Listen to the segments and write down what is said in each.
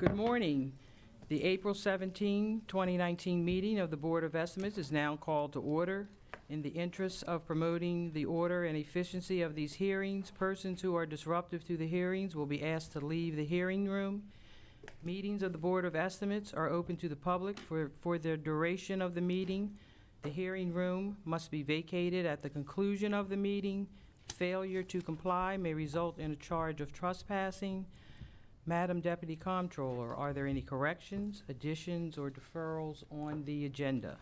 Good morning. The April 17, 2019 meeting of the Board of Estimates is now called to order. In the interest of promoting the order and efficiency of these hearings, persons who are disruptive to the hearings will be asked to leave the hearing room. Meetings of the Board of Estimates are open to the public for the duration of the meeting. The hearing room must be vacated at the conclusion of the meeting. Failure to comply may result in a charge of trespassing. Madam Deputy Comptroller, are there any corrections, additions, or deferrals on the agenda?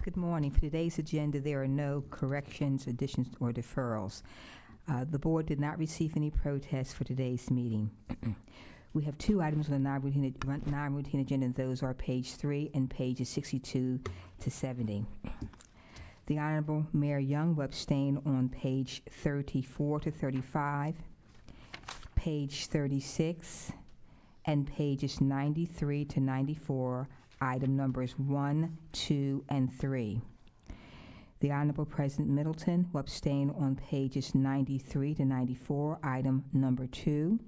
Good morning. For today's agenda, there are no corrections, additions, or deferrals. The board did not receive any protests for today's meeting. We have two items on the non-routine agenda, and those are page 3 and pages 62 to 70. The Honorable Mayor Young will abstain on page 34 to 35, page 36, and pages 93 to 94, item numbers 1, 2, and 3. The Honorable President Middleton will abstain on pages 93 to 94, item number 2.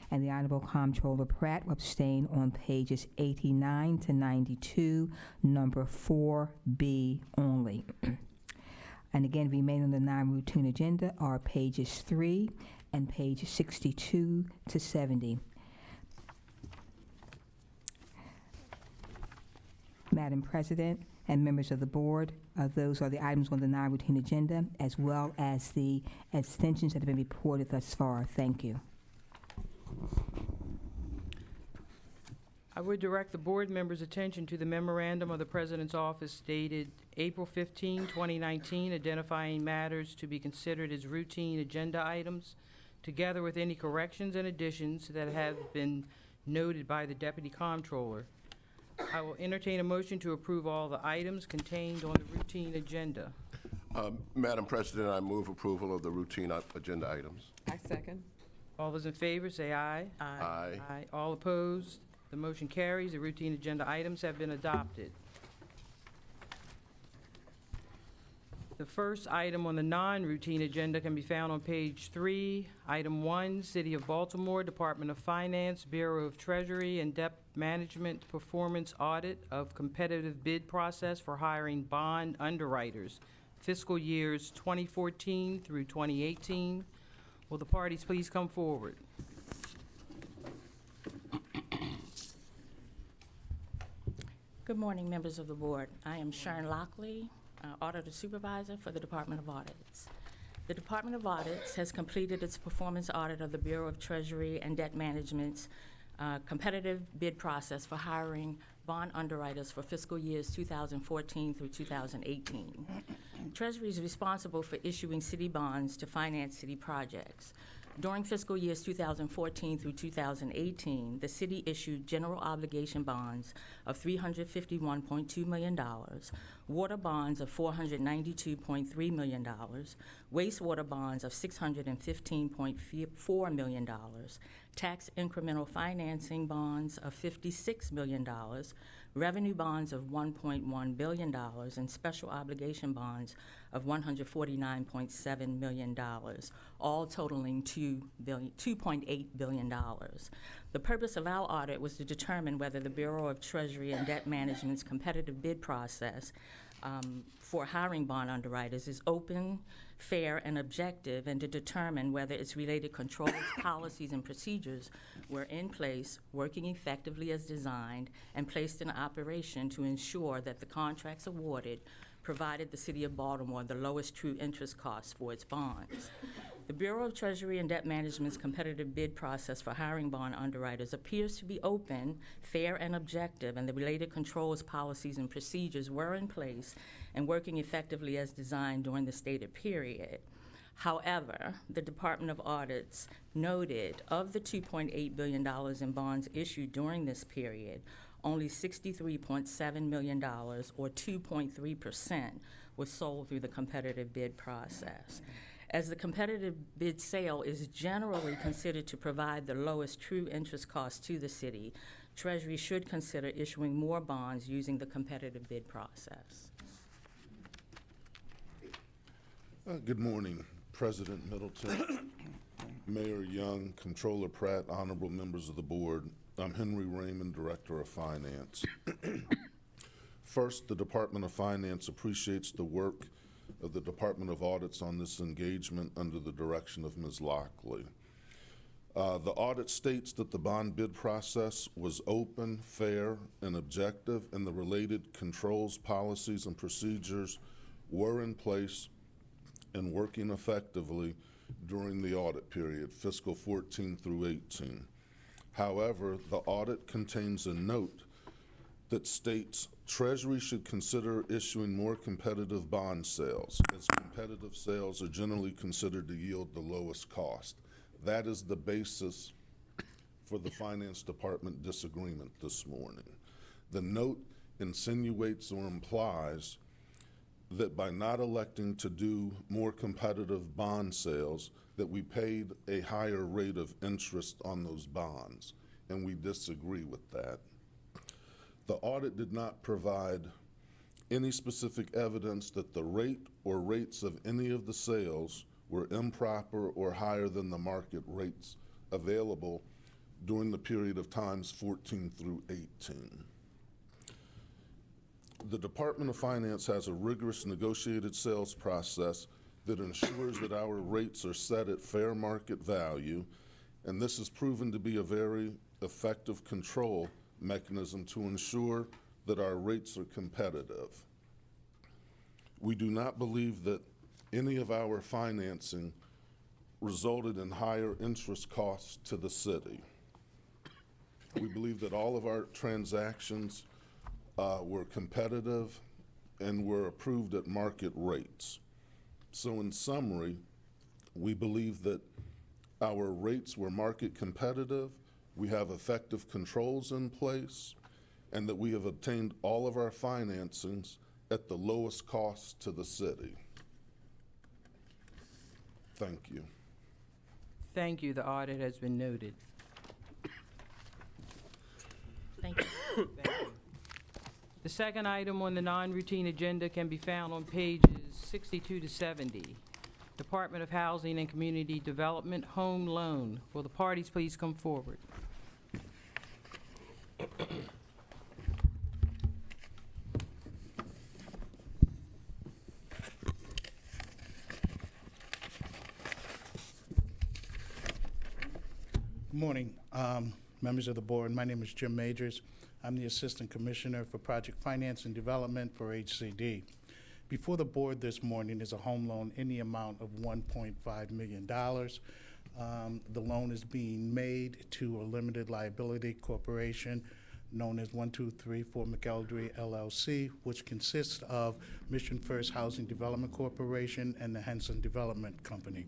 And the Honorable Comptroller Pratt will abstain on pages 89 to 92, number 4B only. And again, remaining on the non-routine agenda are pages 3 and pages 62 to 70. Madam President and members of the board, those are the items on the non-routine agenda, as well as the extensions that have been reported thus far. Thank you. I would direct the board members' attention to the memorandum of the President's office dated April 15, 2019, identifying matters to be considered as routine agenda items, together with any corrections and additions that have been noted by the Deputy Comptroller. I will entertain a motion to approve all the items contained on the routine agenda. Madam President, I move approval of the routine agenda items. I second. All those in favor say aye. Aye. Aye. All opposed? The motion carries. The routine agenda items have been adopted. The first item on the non-routine agenda can be found on page 3. Item 1, City of Baltimore, Department of Finance, Bureau of Treasury, and Debt Management Performance Audit of Competitive Bid Process for Hiring Bond Underwriters, fiscal years 2014 through 2018. Will the parties please come forward? Good morning, members of the board. I am Sharon Lockley, Auditor Supervisor for the Department of Audits. The Department of Audits has completed its performance audit of the Bureau of Treasury and Debt Management's competitive bid process for hiring bond underwriters for fiscal years 2014 through 2018. Treasury is responsible for issuing city bonds to finance city projects. During fiscal years 2014 through 2018, the city issued general obligation bonds of $351.2 million, water bonds of $492.3 million, wastewater bonds of $615.4 million, tax incremental financing bonds of $56 million, revenue bonds of $1.1 billion, and special obligation bonds of $149.7 million, all totaling $2.8 billion. The purpose of our audit was to determine whether the Bureau of Treasury and Debt Management's competitive bid process for hiring bond underwriters is open, fair, and objective, and to determine whether its related controls, policies, and procedures were in place, working effectively as designed, and placed in operation to ensure that the contracts awarded provided the City of Baltimore the lowest true interest costs for its bonds. The Bureau of Treasury and Debt Management's competitive bid process for hiring bond underwriters appears to be open, fair, and objective, and the related controls, policies, and procedures were in place and working effectively as designed during the stated period. However, the Department of Audits noted of the $2.8 billion in bonds issued during this period, only $63.7 million, or 2.3%, was sold through the competitive bid process. As the competitive bid sale is generally considered to provide the lowest true interest cost to the city, Treasury should consider issuing more bonds using the competitive bid process. Good morning, President Middleton, Mayor Young, Comptroller Pratt, honorable members of the board. I'm Henry Raymond, Director of Finance. First, the Department of Finance appreciates the work of the Department of Audits on this engagement under the direction of Ms. Lockley. The audit states that the bond bid process was open, fair, and objective, and the related controls, policies, and procedures were in place and working effectively during the audit period, fiscal 14 through 18. However, the audit contains a note that states Treasury should consider issuing more competitive bond sales, as competitive sales are generally considered to yield the lowest cost. That is the basis for the Finance Department disagreement this morning. The note insinuates or implies that by not electing to do more competitive bond sales, that we paid a higher rate of interest on those bonds, and we disagree with that. The audit did not provide any specific evidence that the rate or rates of any of the sales were improper or higher than the market rates available during the period of times 14 through 18. The Department of Finance has a rigorous negotiated sales process that ensures that our rates are set at fair market value, and this has proven to be a very effective control mechanism to ensure that our rates are competitive. We do not believe that any of our financing resulted in higher interest costs to the city. We believe that all of our transactions were competitive and were approved at market rates. So in summary, we believe that our rates were market competitive, we have effective controls in place, and that we have obtained all of our financings at the lowest cost to the city. Thank you. Thank you. The audit has been noted. Thank you. Thank you. The second item on the non-routine agenda can be found on pages 62 to 70. Department of Housing and Community Development Home Loan. Will the parties please come forward? Good morning, members of the board. My name is Jim Majors. I'm the Assistant Commissioner for Project Finance and Development for HCD. Before the board this morning is a home loan in the amount of $1.5 million. The loan is being made to a limited liability corporation known as 1234 McElderry LLC, which consists of Mission First Housing Development Corporation and the Henson Development Company.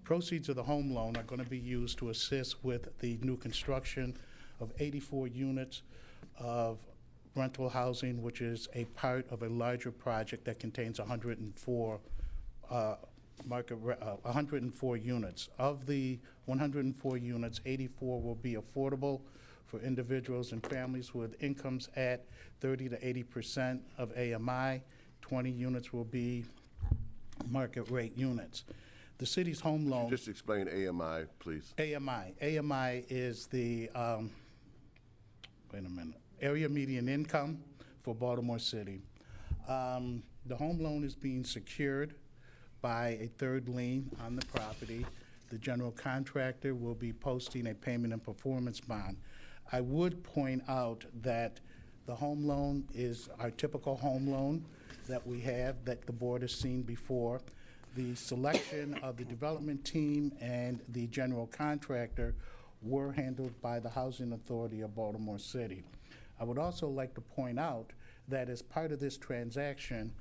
Proceeds of the home loan are going to be used to assist with the new construction of 84 units of rental housing, which is a part of a larger project that contains 104 units. Of the 104 units, 84 will be affordable for individuals and families with incomes at 30 to 80% of AMI. 20 units will be market rate units. The city's home loan. Just explain AMI, please. AMI is the, area median income for Baltimore City. The home loan is being secured by a third lien on the property. The general contractor will be posting a payment and performance bond. I would point out that the home loan is our typical home loan that we have, that the board has seen before. The selection of the development team and the general contractor were handled by the Housing Authority of Baltimore City. I would also like to point out that as part of this transaction,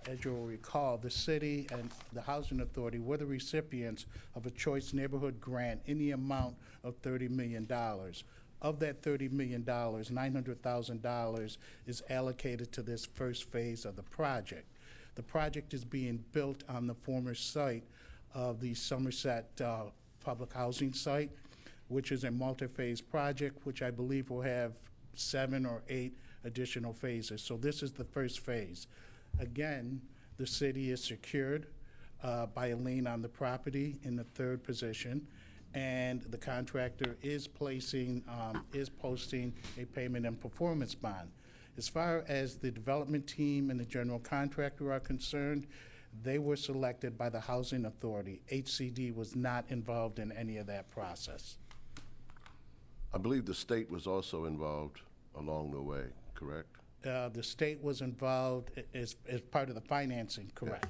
as you'll recall, the city and the Housing Authority were the recipients of a Choice Neighborhood Grant in the amount of $30 million. Of that $30 million, $900,000 is allocated to this first phase of the project. The project is being built on the former site of the Somerset Public Housing Site, which is a multi-phase project, which I believe will have 7 or 8 additional phases. So this is the first phase. Again, the city is secured by a lien on the property in the third position, and the contractor is posting a payment and performance bond. As far as the development team and the general contractor are concerned, they were selected by the Housing Authority. HCD was not involved in any of that process. I believe the state was also involved along the way, correct? The state was involved as part of the financing, correct?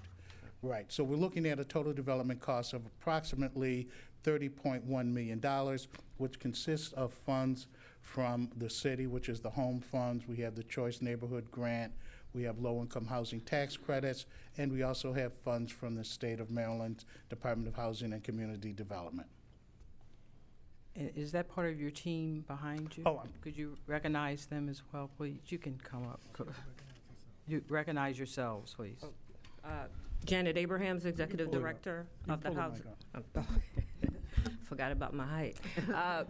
Right, so we're looking at a total development cost of approximately $30.1 million, which consists of funds from the city, which is the home funds. We have the Choice Neighborhood Grant, we have low-income housing tax credits, and we also have funds from the state of Maryland Department of Housing and Community Development. Is that part of your team behind you? Oh, Could you recognize them as well, please? You can come up. You recognize yourselves, please. Janet Abrahams, Executive Pull it up. Director You of the pull the Housing. mic Forgot about my height.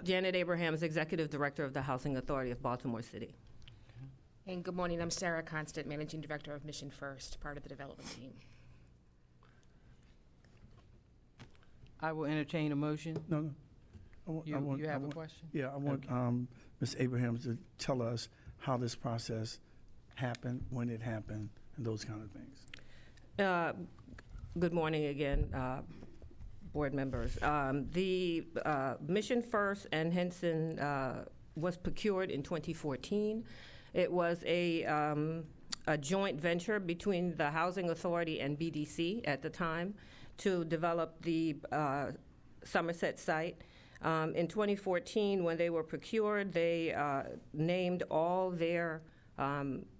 Janet Abrahams, Executive Director of the Housing Authority of Baltimore City. And good morning, I'm Sarah Constant, Managing Director of Mission First, part of the development team. I will entertain a motion. No. You have a question? Yeah, I want Ms. Abrahams to tell us how this process happened, when it happened, and those kind of things. Good morning again, board members. The Mission First and Henson was procured in 2014. It was a joint venture between the Housing Authority and BDC at the time to develop the Somerset site. In 2014, when they were procured, they named all their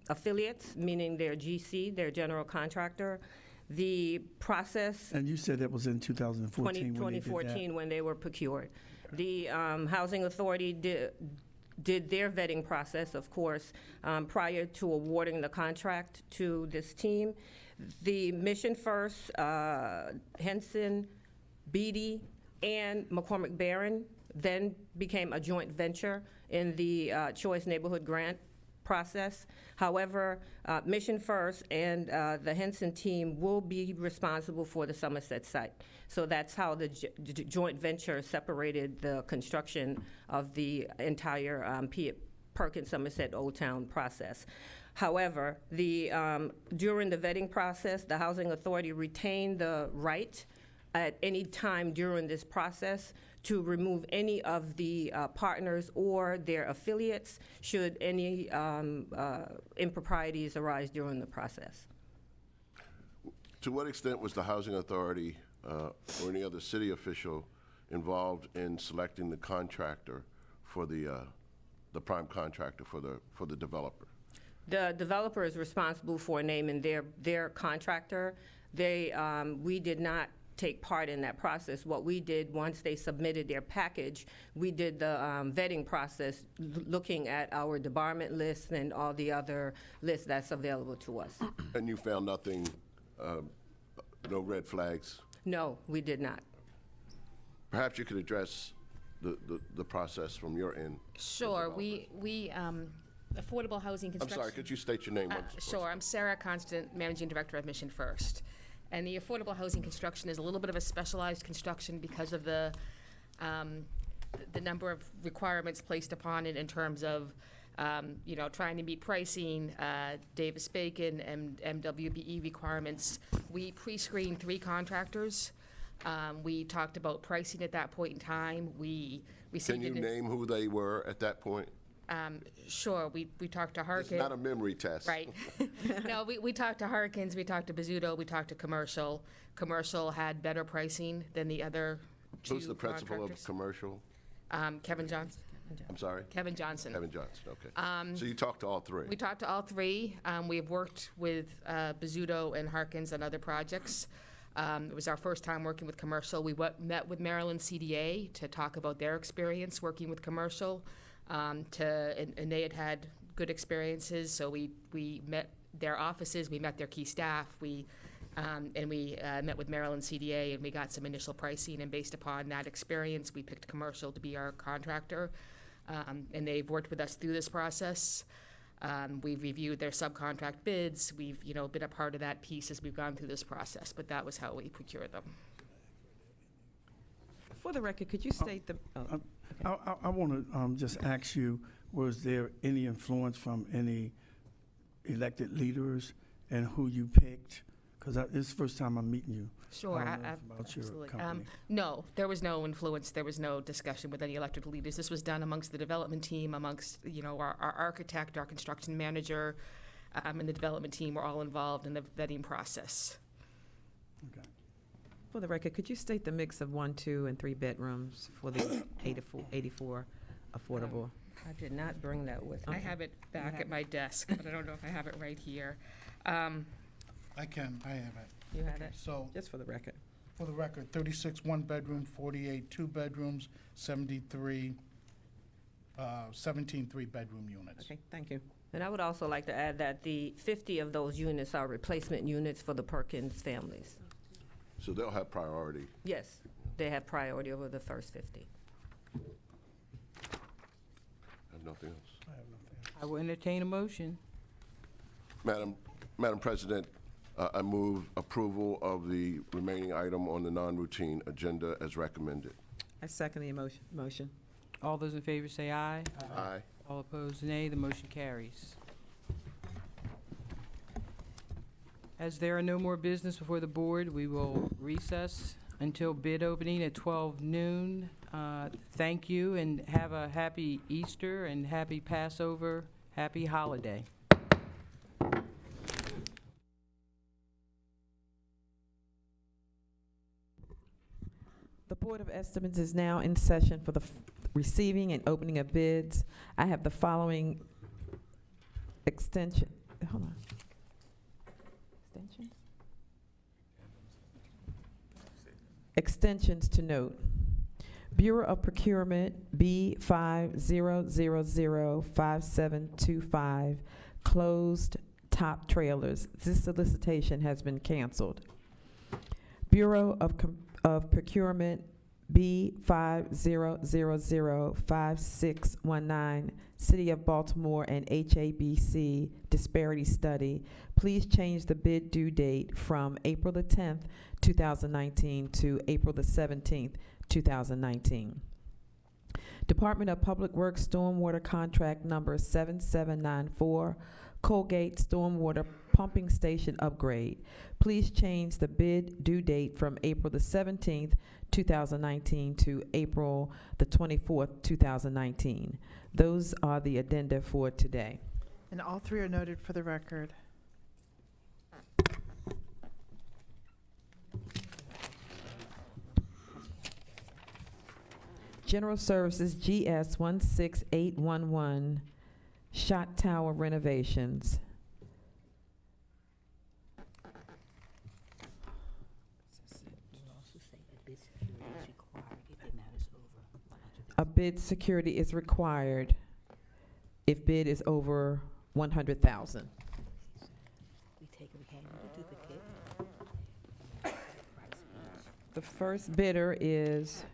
affiliates, meaning their GC, their general contractor. The process... And you said that was in 2014 2014 when they were procured. The Housing Authority did their vetting process, of course, prior to awarding the contract to this team. The Mission First, Henson, Beatty, and McCormick Barron then became a joint venture in the Choice Neighborhood Grant process. However, Mission First and the Henson team will be responsible for the Somerset site. So that's how the joint venture separated the construction of the entire Perkins Somerset Old Town process. However, during the vetting process, the Housing Authority retained the right at any time during this process to remove any of the partners or their affiliates should any improprieties arise during the process. To what extent was the Housing Authority or any other city official involved in selecting the contractor for the prime contractor for the developer? The developer is responsible for naming their contractor. We did not take part in that process. What we did, once they submitted their package, we did the vetting process, looking at our debarment list and all the other lists that's available to us. And you found nothing, no red flags? No, we did not. Perhaps you could address the process from your end. Sure, we affordable housing I'm construction. sorry, could you state your name once? Sure, I'm Sarah Constant, Managing Director of Mission First. And the affordable housing construction is a little bit of a specialized construction because of the number of requirements placed upon it in terms of, trying to meet pricing, Davis-Bacon, and MWBE requirements. We pre-screened 3 contractors. We talked about pricing at that point in time. We received... Can you name who they were at that point? Sure, we talked to Harkins. It's not a memory test. Right. No, we talked to Harkins, we talked to Bizzuto, we talked to Commercial. Commercial had better pricing than the other 2 Who's the principal of contractors. Commercial? Kevin Johnson. I'm sorry? Kevin Johnson. Kevin Johnson, okay. So you talked to all 3? We talked to all 3. We have worked with Bizzuto and Harkins on other projects. It was our first time working with Commercial. We met with Maryland CDA to talk about their experience working with Commercial. And they had good experiences, so we met their offices, we met their key staff, and we met with Maryland CDA, and we got some initial pricing, and based upon that experience, we picked Commercial to be our contractor, and they've worked with us through this process. We've reviewed their subcontract bids, we've been a part of that piece as we've gone through this process, but that was how we procured them. For the record, could you state the, I want to just ask you, was there any influence from any elected leaders and who you picked? Because this is the first time I'm meeting you. Sure, I don't know about your absolutely. company. No, there was no influence, there was no discussion with any elected leaders. This was done amongst the development team, amongst, our architect, our construction manager, and the development team were all involved in the vetting process. Okay. for the record, could you state the mix of 1, 2, and 3 bedrooms for the 84 affordable? I did not bring that with me. I have it back at my desk, but I don't know if I have it right here. I have it. You had it? So, Just for the record. for the record, 36 one-bedroom, 48 two-bedrooms, 17 three-bedroom units. Okay, thank you. And I would also like to add that the 50 of those units are replacement units for the Perkins families. So they'll have priority. Yes, they have priority over the first 50. I have nothing else. I have nothing. I will entertain a motion. Madam President, I move approval of the remaining item on the non-routine agenda as recommended. I second the motion. All those in favor say aye. Aye. All opposed, nay. The motion carries. As there are no more business before the board, we will recess until bid opening at 12 noon. Thank you, and have a happy Easter and happy Passover, happy holiday. The Board of Estimates is now in session for the receiving and opening of bids. I have the following extensions to note. Bureau of Procurement B50005725 closed top trailers. This solicitation has been canceled. Bureau of Procurement B50005619, City of Baltimore and HABC disparity study. Please change the bid due date from April the 10th, 2019 to April the 17th, 2019. Department of Public Works Stormwater Contract Number 7794, Colgate Stormwater Pumping Station Upgrade. Please change the bid due date from April the 17th, 2019 to April the 24th, 2019. Those are the addenda for today. And all three are noted for the record. General Services GS 16811, Shot Tower renovations. A bid security is required if bid is over 100,000. The first bidder is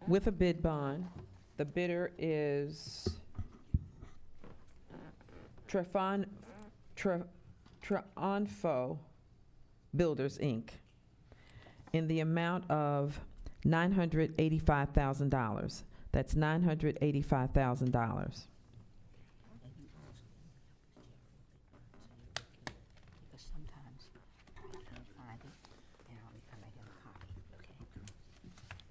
with a bid bond. The bidder is Treonfo Builders, Inc., in the amount of $985,000. That's $985,000.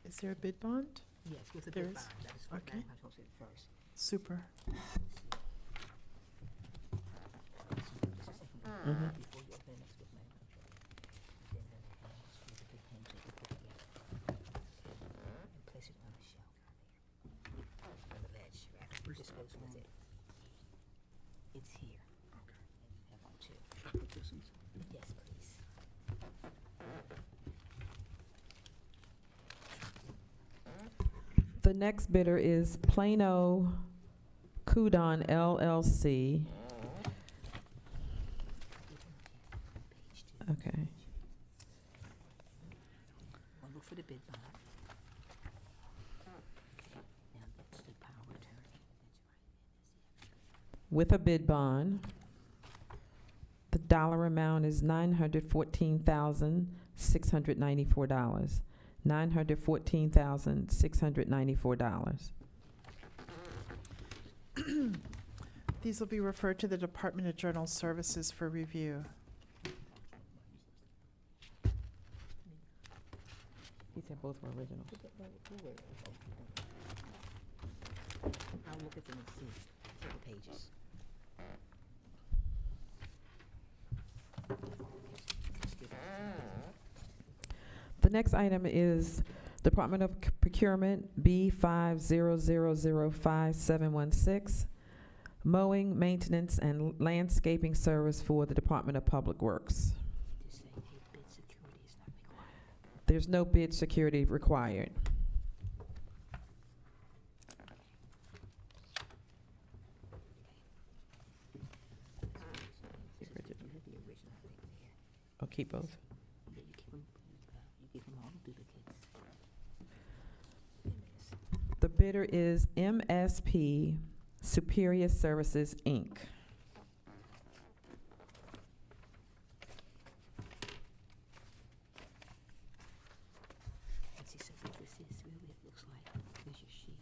Is there a bid bond? Yes, with a There bid is? bond. That is what Okay. I'm supposed to do first. Super. Mhm. Before you open this with my then the hands, with the big hands, you put together. And place it on the shelf on the ledge, right? This goes with it. It's here. Okay. And you have one too. Yes, please. The next bidder is Plano Kudon LLC. Okay. for the bid bond. Now that's the power of attorney. With a bid bond, the dollar amount is $914,694. $914,694. These will be referred to the Department of Journal Services for review. He said both were originals. I'll look at them and see the pages. The next item is Department of Procurement B50005716, mowing, maintenance, and landscaping service for the Department of Public Works. Just say, hey, bid security is not required. There's no bid security required. You have the original thing there. I'll keep both. Yeah, you keep them, you give them all the duplicates. The bidder is MSP Superior Services, Inc. Let's see, so what this is really, it looks like, here's your sheet.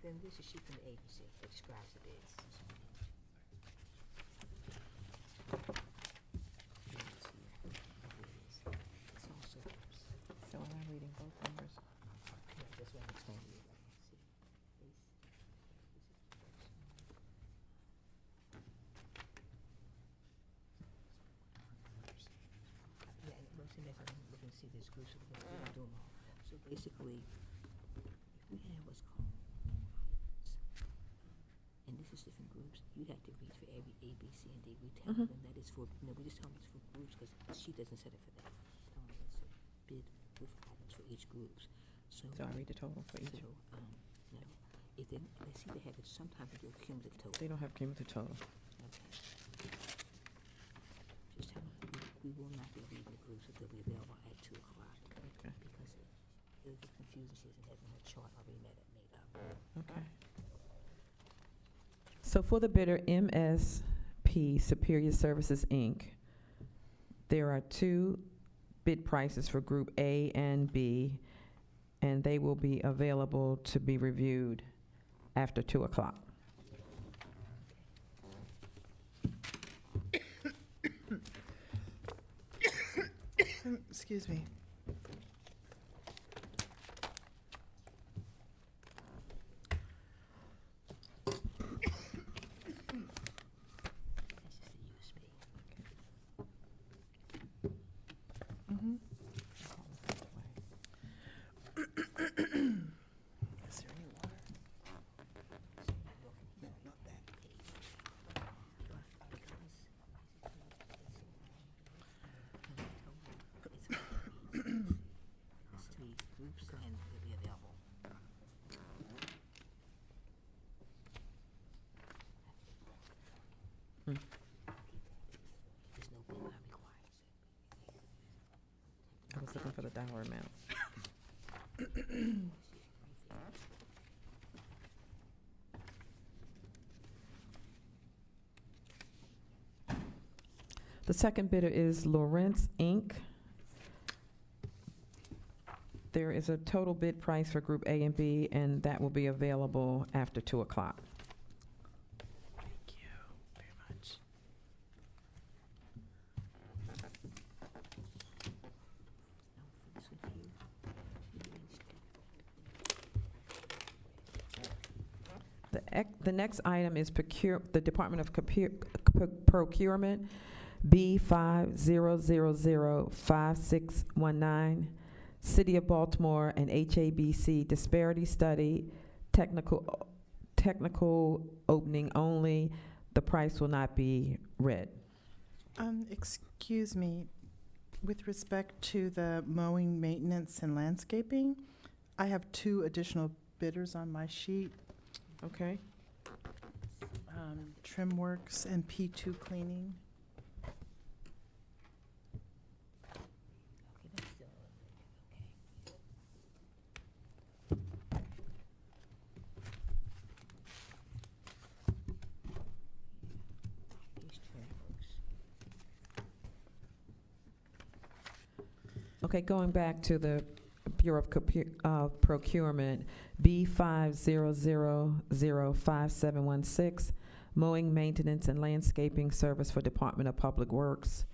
Then there's a sheet from the agency that describes the bids. It's also, So am I reading both numbers? yeah, that's what I'm explaining to you. See, yeah, and one thing that I'm looking to see, there's groups of them, we don't do them all. So basically, if we have what's called items, and this is different groups, you'd have to read for every A, B, C, and D. We tell them that it's for, we just tell them it's for groups, because she doesn't set it for that. Tell them it's a bid with items for each group. So, So I read the total for each. so, no, if they see they have it, sometimes they do a cumulative total. They don't have cumulative total. Okay. Just tell them, we will not be reading the groups, but they'll be available at 2 o'clock. Okay. Because it'll get confusing, she doesn't have her chart already made up. Okay. So for the bidder, MSP Superior Services, Inc., there are 2 bid prices for Group A and B, and they will be available to be reviewed after 2 o'clock. Excuse me. That's just a USB. Is there any water? It's 3 groups and they'll be available. There's no bid not required. I was looking for the dollar amount. The second bidder is Lawrence, Inc. There is a total bid price for Group A and B, and that will be available after 2 o'clock. Thank you very much. This one here. The next item is the Department of Procurement, B50005619, City of Baltimore and HABC disparity study, technical opening only. The price will not be read. Excuse me, with respect to the mowing, maintenance, and landscaping, I have 2 additional bidders on my sheet. Okay. Trim Works and P2 Cleaning. Okay, that's still, okay. These Trim Works. Okay, going back to the Bureau of Procurement, B50005716, mowing, maintenance, and landscaping service for Department of Public Works.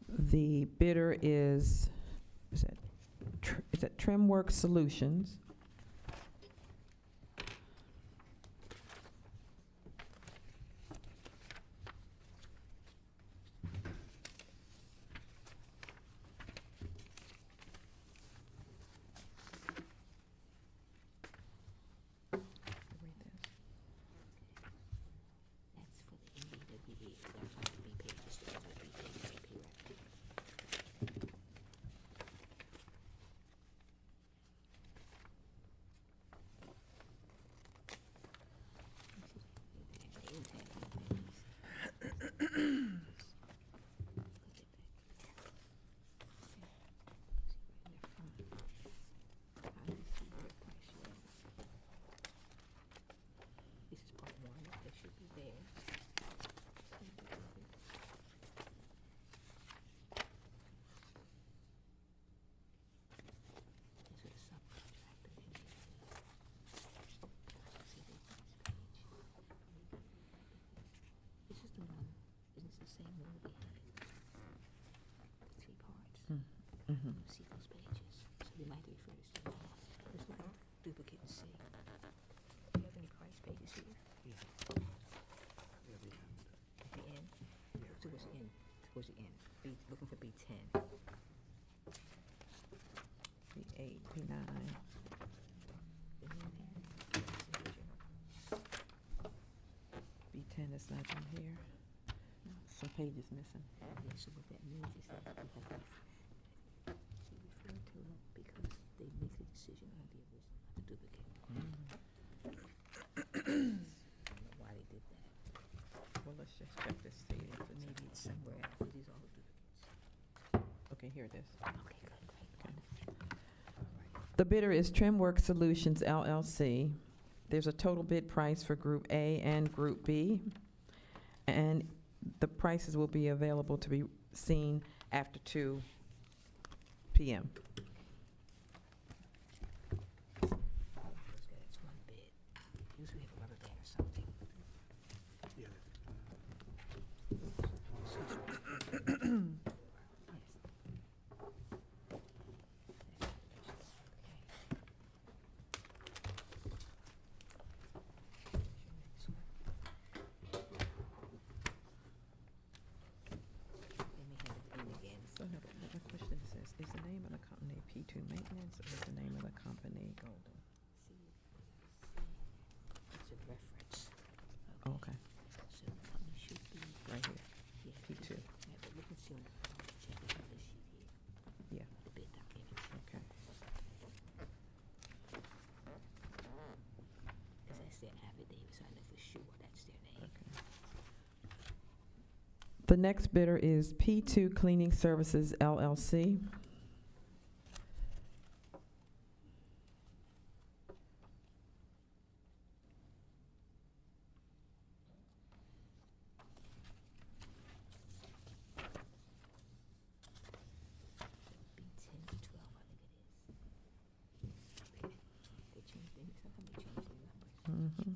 The bidder is it Trim Works Solutions? That's for the NBWE. That's like the B pages. That's what B pages up here. This is part one. That should be there. This is a subcontractor. See this page. This is the one. Is this the same one we had? The three parts. Mm-hmm. See those pages. So they might refer to the one. Let's look at duplicate and see. Do you have any price pages here? At the end? Towards the end. Towards the end. Looking for B10. B8, B9. B10 is not in here. Some pages missing. Yeah, so what that means is that we have to refer to them because they make the decision on the original, not the duplicate. I don't know why they did that. Well, let's just check this, see if it's Maybe it's somewhere else. These are all duplicates. okay, here it is. Okay, good, great. The bidder is Trim Works Solutions LLC. There's a total bid price for Group A and Group B, and the prices will be available to be seen after 2 p.m. That's one bid. Usually we have a rubber band or something. So I have a question that says, is the name of the company P2 Maintenance or is the name of the company Golden? It's a reference. Okay, So the company should be, right here, yeah. P2, Yeah, but look and see on the check this other sheet here, yeah, the bid document. okay. Because that's their affidavit, so I know for sure that's their name. Okay. The next bidder is P2 Cleaning Services LLC. B10 to 12, I think it is. Okay. They changed, sometimes they change their numbers. Mm-hmm.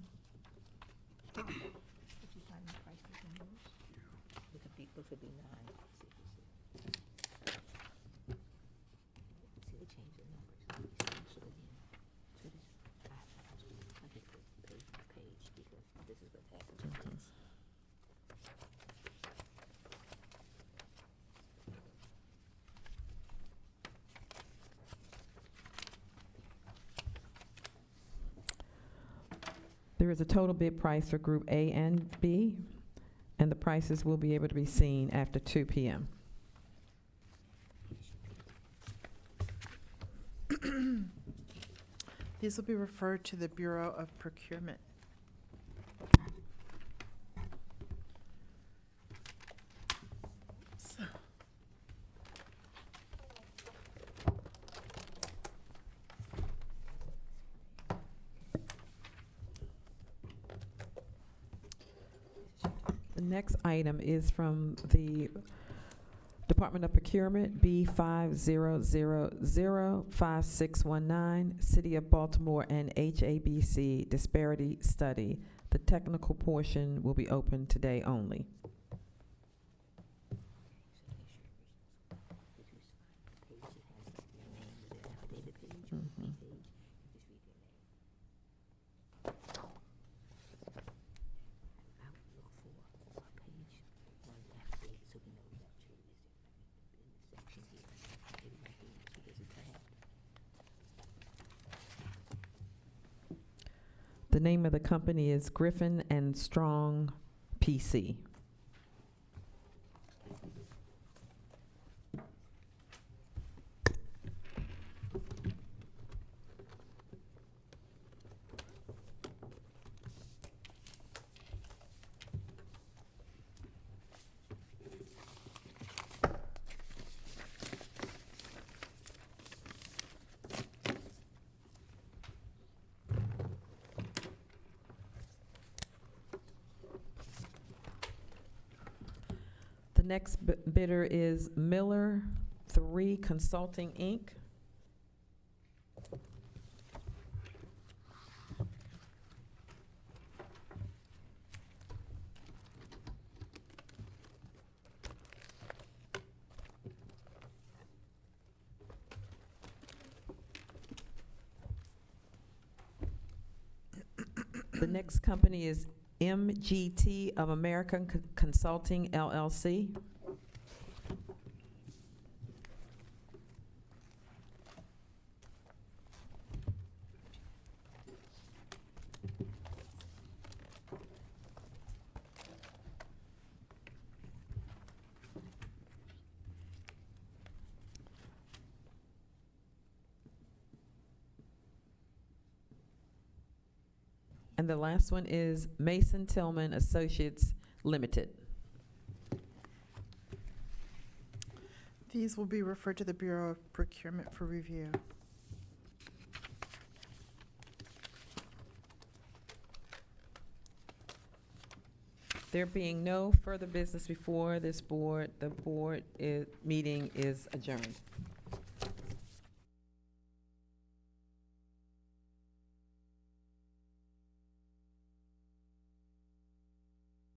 Did you find the prices on those? Look at B9. See, they changed their numbers. So again, so this, I get the page by page because this is what happens with this. There is a total bid price for Group A and B, and the prices will be able to be seen after 2 p.m. These will be referred to the Bureau of Procurement. The next item is from the Department of Procurement, B50005619, City of Baltimore and HABC Disparity Study. The technical portion will be open today only. Mhm. The name of the company is Griffin and Strong PC. The next bidder is Miller 3 Consulting, Inc. The next company is MGT of American Consulting, LLC. And the last one is Mason Tillman Associates Limited. These will be referred to the Bureau of Procurement for review. There being no further business before this board, the board meeting is adjourned.